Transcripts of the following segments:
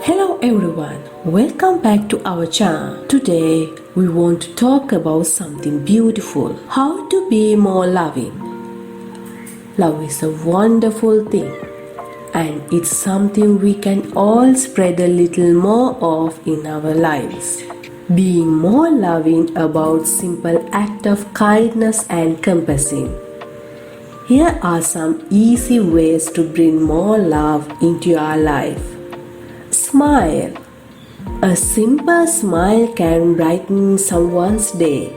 Hello everyone, welcome back to our channel. Today we want to talk about something beautiful, how to be more loving. Love is a wonderful thing and it's something we can all spread a little more of in our lives. Being more loving about simple act of kindness and compassion. Here are some easy ways to bring more love into your life. Smile. A simple smile can brighten someone's day.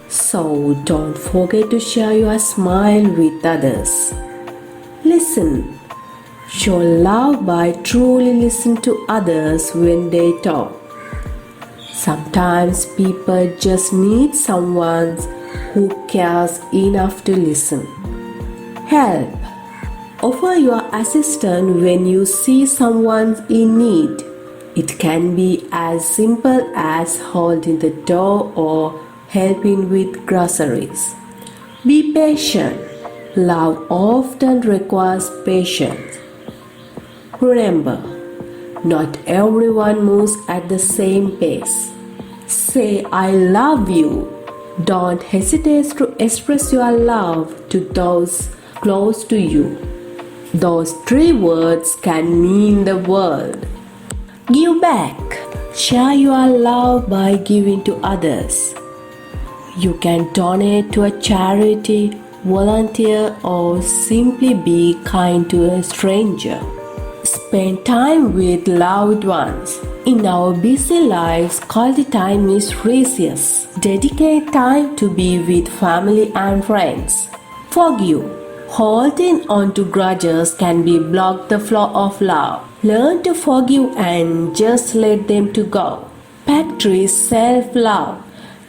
So don't forget to share your smile with others. Listen. Show love by truly listening to others when they talk. Sometimes people just need someone who cares enough to listen. Help. Offer your assistance when you see someone in need. It can be as simple as holding the door or helping with groceries. Be patient. Love often requires patience. Remember, not everyone moves at the same pace. Say, I love you. Don't hesitate to express your love to those close to you. Those 3 words can mean the world. Give back. Share your love by giving to others. You can donate to a charity, volunteer, or simply be kind to a stranger. Spend time with loved ones. In our busy lives, quality time is precious. Dedicate time to be with family and friends. Forgive. Holding on to grudges can be block the flow of love. Learn to forgive and just let them to go. Practice self-love.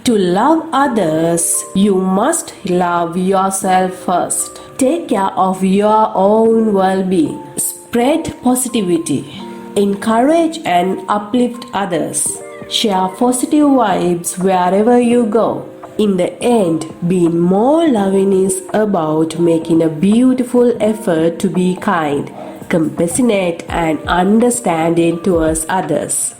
To love others, you must love yourself first. Take care of your own well-being. Spread positivity. Encourage and uplift others. Share positive vibes wherever you go. In the end, being more loving is about making a beautiful effort to be kind, compassionate, and understanding towards others.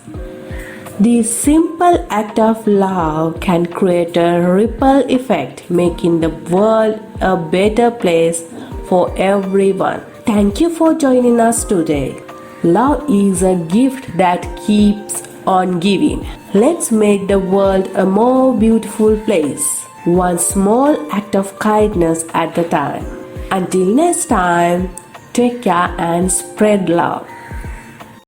This simple act of love can create a ripple effect, making the world a better place for everyone. Thank you for joining us today. Love is a gift that keeps on giving. Let's make the world a more beautiful place, one small act of kindness at a time. Until next time, take care and spread love.